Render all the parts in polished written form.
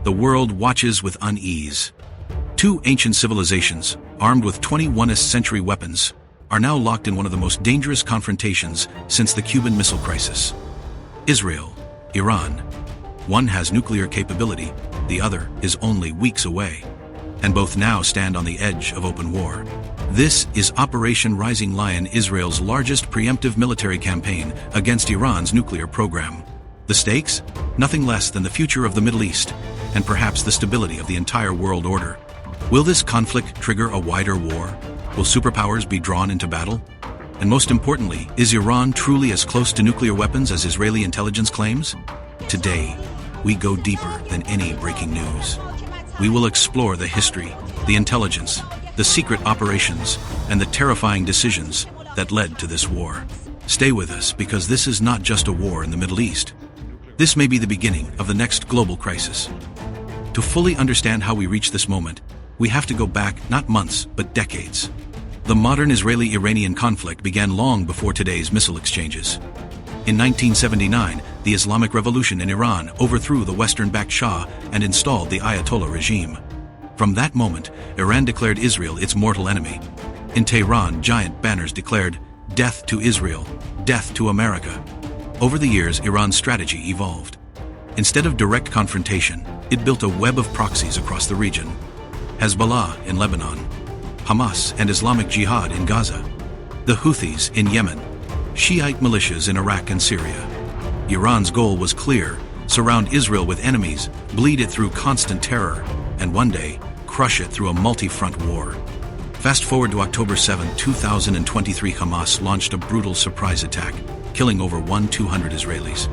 the world watches with unease. Two ancient civilizations, armed with 21st century weapons, are now locked in one of the most dangerous confrontations since the Cuban Missile Crisis. Israel, Iran. One has nuclear capability, the other is only weeks away. And both now stand on the edge of open war. This is Operation Rising Lion, Israel's largest preemptive military campaign against Iran's nuclear program. The stakes? Nothing less than the future of the Middle East, and perhaps the stability of the entire world order. Will this conflict trigger a wider war? Will superpowers be drawn into battle? And most importantly, is Iran truly as close to nuclear weapons as Israeli intelligence claims? Today, we go deeper than any breaking news. We will explore the history, the intelligence, the secret operations, and the terrifying decisions that led to this war. Stay with us, because this is not just a war in the Middle East. This may be the beginning of the next global crisis. To fully understand how we reached this moment, we have to go back not months, but decades. The modern Israeli-Iranian conflict began long before today's missile exchanges. In 1979, the Islamic Revolution in Iran overthrew the Western-backed Shah and installed the Ayatollah regime. From that moment, Iran declared Israel its mortal enemy. In Tehran, giant banners declared, "Death to Israel, death to America." Over the years, Iran's strategy evolved. Instead of direct confrontation, it built a web of proxies across the region. Hezbollah in Lebanon, Hamas and Islamic Jihad in Gaza, the Houthis in Yemen, Shiite militias in Iraq and Syria. Iran's goal was clear: surround Israel with enemies, bleed it through constant terror, and one day, crush it through a multi-front war. Fast forward to October 7, 2023, Hamas launched a brutal surprise attack, killing over 200 Israelis.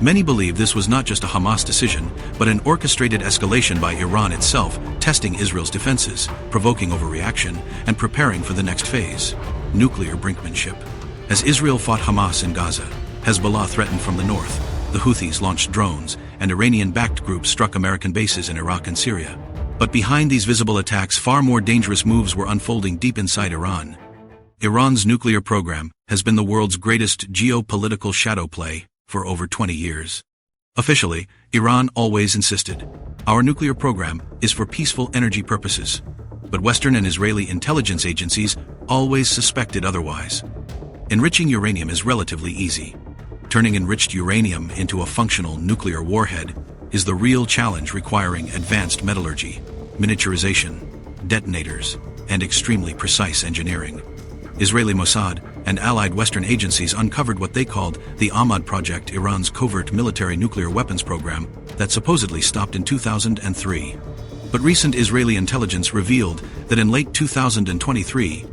Many believe this was not just a Hamas decision, but an orchestrated escalation by Iran itself, testing Israel's defenses, provoking overreaction, and preparing for the next phase: nuclear brinkmanship. As Israel fought Hamas in Gaza, Hezbollah threatened from the north, the Houthis launched drones, and Iranian-backed groups struck American bases in Iraq and Syria. But behind these visible attacks, far more dangerous moves were unfolding deep inside Iran. Iran's nuclear program has been the world's greatest geopolitical shadow play for over 20 years. Officially, Iran always insisted, "Our nuclear program is for peaceful energy purposes." But Western and Israeli intelligence agencies always suspected otherwise. Enriching uranium is relatively easy. Turning enriched uranium into a functional nuclear warhead is the real challenge, requiring advanced metallurgy, miniaturization, detonators, and extremely precise engineering. Israeli Mossad and allied Western agencies uncovered what they called the Ahmad Project, Iran's covert military nuclear weapons program that supposedly stopped in 2003. But recent Israeli intelligence revealed that in late 2023,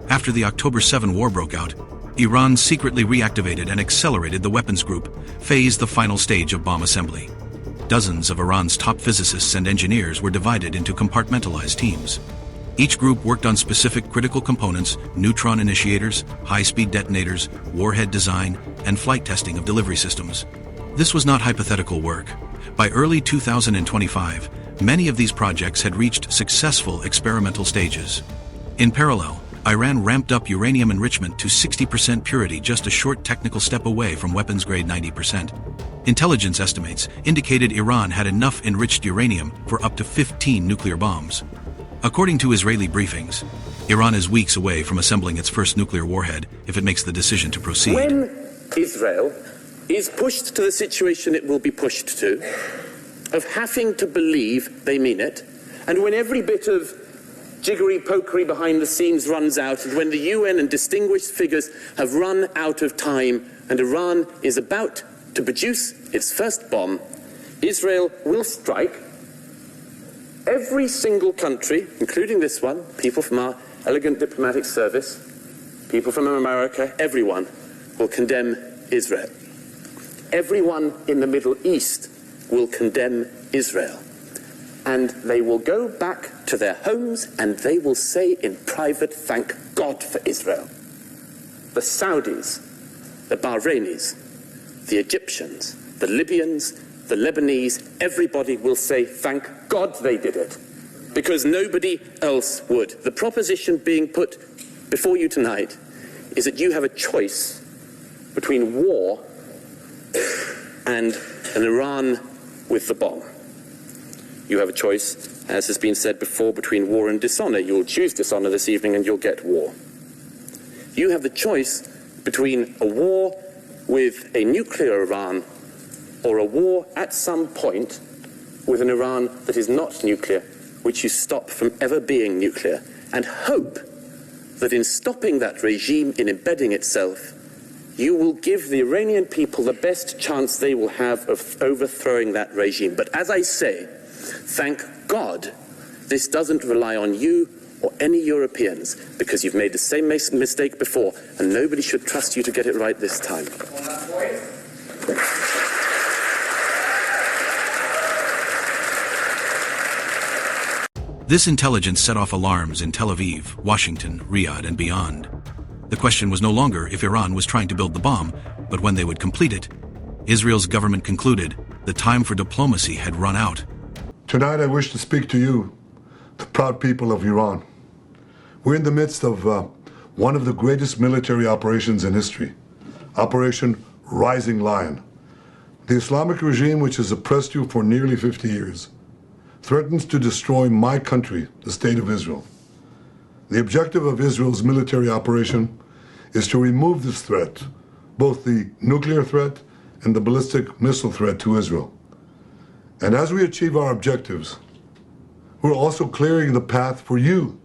after the October 7 war broke out, Iran secretly reactivated and accelerated the weapons group, phased the final stage of bomb assembly. Dozens of Iran's top physicists and engineers were divided into compartmentalized teams. Each group worked on specific critical components: neutron initiators, high-speed detonators, warhead design, and flight testing of delivery systems. This was not hypothetical work. By early 2025, many of these projects had reached successful experimental stages. In parallel, Iran ramped up uranium enrichment to 60% purity, just a short technical step away from weapons-grade 90%. Intelligence estimates indicated Iran had enough enriched uranium for up to 15 nuclear bombs. According to Israeli briefings, Iran is weeks away from assembling its first nuclear warhead if it makes the decision to proceed. When Israel is pushed to the situation it will be pushed to, of having to believe they mean it, and when every bit of jiggery-pokery behind the scenes runs out, and when the UN and distinguished figures have run out of time, and Iran is about to produce its first bomb, Israel will strike. Every single country, including this one, people from our elegant diplomatic service, people from America, everyone will condemn Israel. Everyone in the Middle East will condemn Israel. And they will go back to their homes and they will say in private, "Thank God for Israel." The Saudis, the Bahrainis, the Egyptians, the Libyans, the Lebanese, everybody will say, "Thank God they did it," because nobody else would. The proposition being put before you tonight is that you have a choice between war and an Iran with the bomb. You have a choice, as has been said before, between war and dishonor. You'll choose dishonor this evening and you'll get war. You have the choice between a war with a nuclear Iran or a war at some point with an Iran that is not nuclear, which you stop from ever being nuclear, and hope that in stopping that regime, in embedding itself, you will give the Iranian people the best chance they will have of overthrowing that regime. But as I say, thank God this doesn't rely on you or any Europeans, because you've made the same mistake before, and nobody should trust you to get it right this time. This intelligence set off alarms in Tel Aviv, Washington, Riyadh, and beyond. The question was no longer if Iran was trying to build the bomb, but when they would complete it. Israel's government concluded the time for diplomacy had run out. Tonight I wish to speak to you, the proud people of Iran. We're in the midst of one of the greatest military operations in history, Operation Rising Lion. The Islamic regime, which has oppressed you for nearly 50 years, threatens to destroy my country, the State of Israel. The objective of Israel's military operation is to remove this threat, both the nuclear threat and the ballistic missile threat to Israel. And as we achieve our objectives, we're also clearing the path for you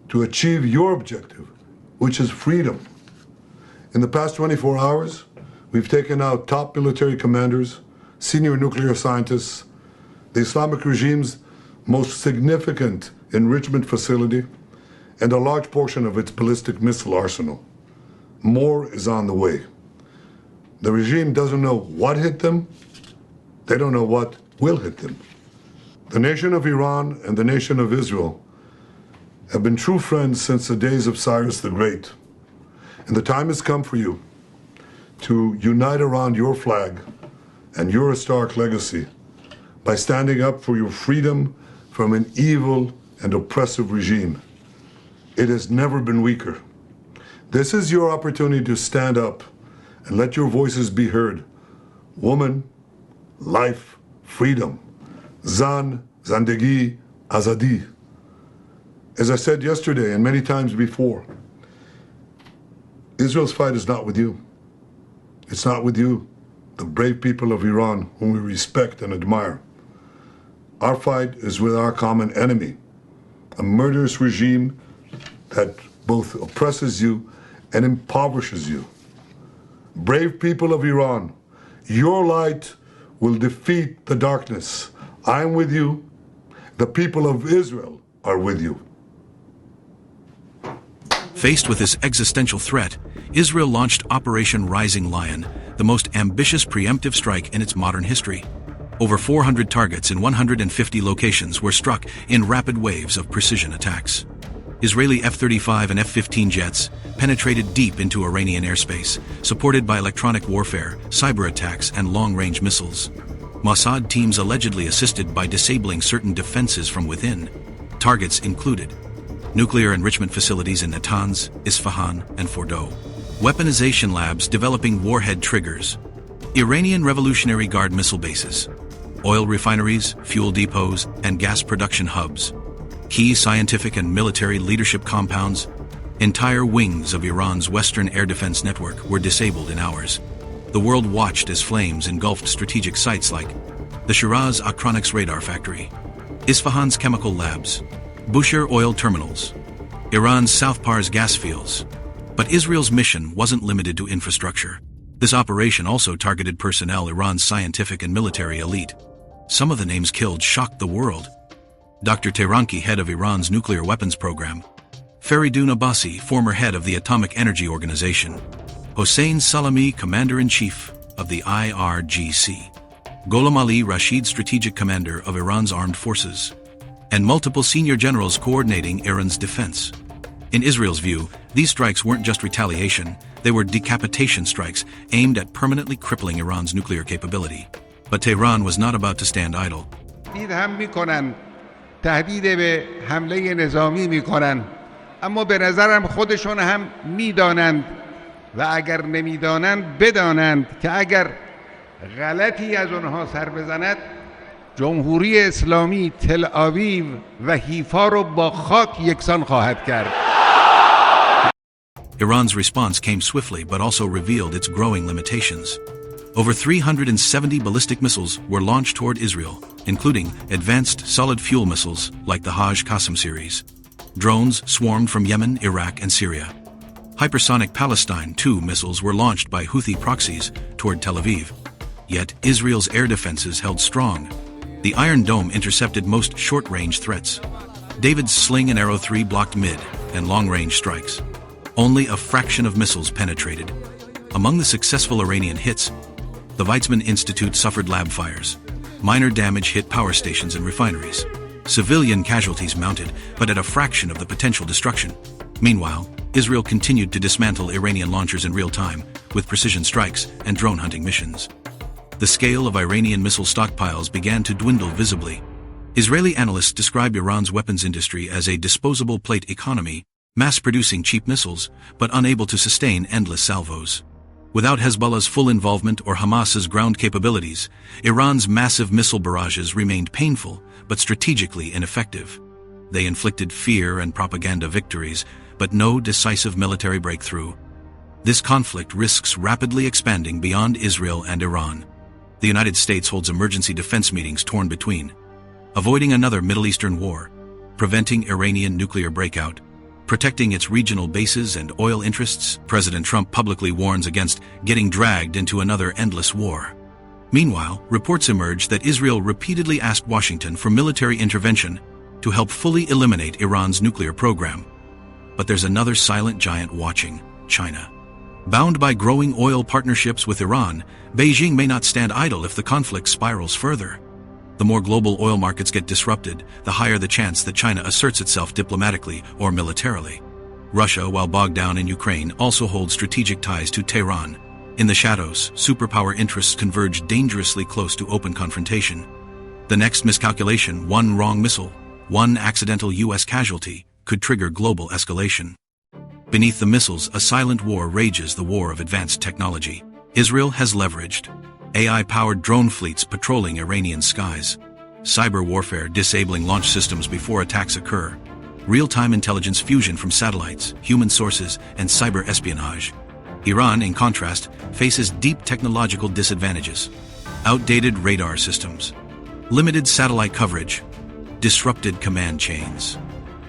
to achieve your objective, which is freedom. In the past 24 hours, we've taken out top military commanders, senior nuclear scientists, the Islamic regime's most significant enrichment facility, and a large portion of its ballistic missile arsenal. More is on the way. The regime doesn't know what hit them. They don't know what will hit them. The nation of Iran and the nation of Israel have been true friends since the days of Cyrus the Great. And the time has come for you to unite around your flag and your historic legacy by standing up for your freedom from an evil and oppressive regime. It has never been weaker. This is your opportunity to stand up and let your voices be heard. Woman, life, freedom. Zan, Zandegi, Azadi. As I said yesterday and many times before, Israel's fight is not with you. It's not with you, the brave people of Iran, whom we respect and admire. Our fight is with our common enemy, a murderous regime that both oppresses you and impoverishes you. Brave people of Iran, your light will defeat the darkness. I'm with you. The people of Israel are with you. Faced with this existential threat, Israel launched Operation Rising Lion, the most ambitious preemptive strike in its modern history. Over 400 targets in 150 locations were struck in rapid waves of precision attacks. Israeli F-35 and F-15 jets penetrated deep into Iranian airspace, supported by electronic warfare, cyberattacks, and long-range missiles. Mossad teams allegedly assisted by disabling certain defenses from within. Targets included nuclear enrichment facilities in Natanz, Isfahan, and Fordow, weaponization labs developing warhead triggers, Iranian Revolutionary Guard missile bases, oil refineries, fuel depots, and gas production hubs, key scientific and military leadership compounds. Entire wings of Iran's Western air defense network were disabled in hours. The world watched as flames engulfed strategic sites like the Shiraz Acronics radar factory, Isfahan's chemical labs, Bushehr oil terminals, Iran's South Pars gas fields. But Israel's mission wasn't limited to infrastructure. This operation also targeted personnel. Iran's scientific and military elite. Some of the names killed shocked the world. Dr. Tehranki, head of Iran's nuclear weapons program. Faridun Abbasi, former head of the Atomic Energy Organization. Hossein Salami, commander-in-chief of the IRGC. Gholam Ali Rashid, strategic commander of Iran's armed forces. And multiple senior generals coordinating Iran's defense. In Israel's view, these strikes weren't just retaliation, they were decapitation strikes aimed at permanently crippling Iran's nuclear capability. But Tehran was not about to stand idle. تهدید به حمله نظامی میکنن اما به نظرم خودشون هم میدانند و اگر نمیدانند بدانند که اگر غلطی از اونها سر بزند جمهوری اسلامی تل آویو و حیفا رو با خاک یکسان خواهد کرد. Iran's response came swiftly but also revealed its growing limitations. Over 370 ballistic missiles were launched toward Israel, including advanced solid-fuel missiles like the Hajj Qassam series. Drones swarmed from Yemen, Iraq, and Syria. Hypersonic Palestine II missiles were launched by Houthi proxies toward Tel Aviv. Yet Israel's air defenses held strong. The Iron Dome intercepted most short-range threats. David's Sling and Arrow 3 blocked mid- and long-range strikes. Only a fraction of missiles penetrated. Among the successful Iranian hits, the Weizmann Institute suffered lab fires. Minor damage hit power stations and refineries. Civilian casualties mounted, but at a fraction of the potential destruction. Meanwhile, Israel continued to dismantle Iranian launchers in real time, with precision strikes and drone hunting missions. The scale of Iranian missile stockpiles began to dwindle visibly. Israeli analysts described Iran's weapons industry as a disposable plate economy, mass-producing cheap missiles, but unable to sustain endless salvos. Without Hezbollah's full involvement or Hamas's ground capabilities, Iran's massive missile barrages remained painful, but strategically ineffective. They inflicted fear and propaganda victories, but no decisive military breakthrough. This conflict risks rapidly expanding beyond Israel and Iran. The United States holds emergency defense meetings torn between avoiding another Middle Eastern war, preventing Iranian nuclear breakout, protecting its regional bases and oil interests. President Trump publicly warns against getting dragged into another endless war. Meanwhile, reports emerge that Israel repeatedly asked Washington for military intervention to help fully eliminate Iran's nuclear program. But there's another silent giant watching: China. Bound by growing oil partnerships with Iran, Beijing may not stand idle if the conflict spirals further. The more global oil markets get disrupted, the higher the chance that China asserts itself diplomatically or militarily. Russia, while bogged down in Ukraine, also holds strategic ties to Tehran. In the shadows, superpower interests converge dangerously close to open confrontation. The next miscalculation, one wrong missile, one accidental U.S. casualty, could trigger global escalation. Beneath the missiles, a silent war rages, the war of advanced technology. Israel has leveraged AI-powered drone fleets patrolling Iranian skies, cyber warfare disabling launch systems before attacks occur, real-time intelligence fusion from satellites, human sources, and cyber espionage. Iran, in contrast, faces deep technological disadvantages: outdated radar systems, limited satellite coverage, disrupted command chains,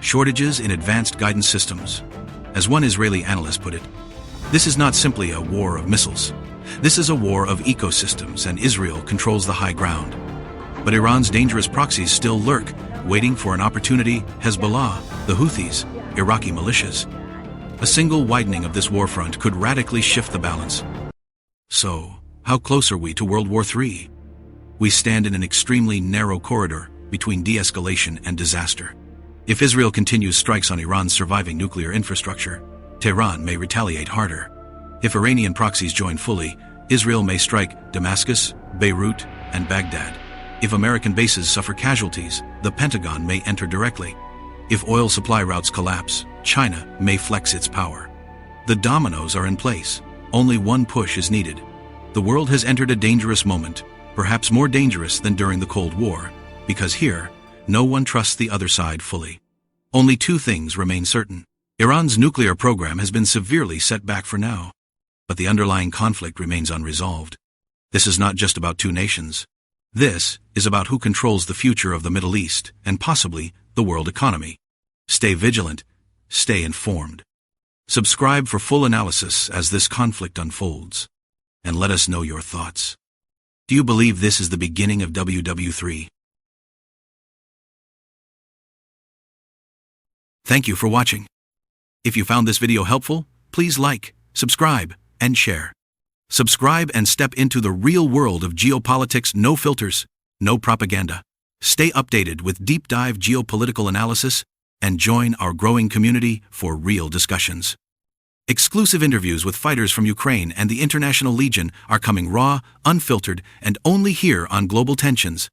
shortages in advanced guidance systems. As one Israeli analyst put it, this is not simply a war of missiles. This is a war of ecosystems, and Israel controls the high ground. But Iran's dangerous proxies still lurk, waiting for an opportunity: Hezbollah, the Houthis, Iraqi militias. A single widening of this war front could radically shift the balance. So, how close are we to World War III? We stand in an extremely narrow corridor between de-escalation and disaster. If Israel continues strikes on Iran's surviving nuclear infrastructure, Tehran may retaliate harder. If Iranian proxies join fully, Israel may strike Damascus, Beirut, and Baghdad. If American bases suffer casualties, the Pentagon may enter directly. If oil supply routes collapse, China may flex its power. The dominoes are in place. Only one push is needed. The world has entered a dangerous moment, perhaps more dangerous than during the Cold War, because here, no one trusts the other side fully. Only two things remain certain. Iran's nuclear program has been severely set back for now, but the underlying conflict remains unresolved. This is not just about two nations. This is about who controls the future of the Middle East and possibly the world economy. Stay vigilant, stay informed. Subscribe for full analysis as this conflict unfolds, and let us know your thoughts. Do you believe this is the beginning of WW3? Thank you for watching. If you found this video helpful, please like, subscribe, and share. Subscribe and step into the real world of geopolitics. No filters, no propaganda. Stay updated with deep dive geopolitical analysis and join our growing community for real discussions. Exclusive interviews with fighters from Ukraine and the International Legion are coming raw, unfiltered, and only here on Global Tensions.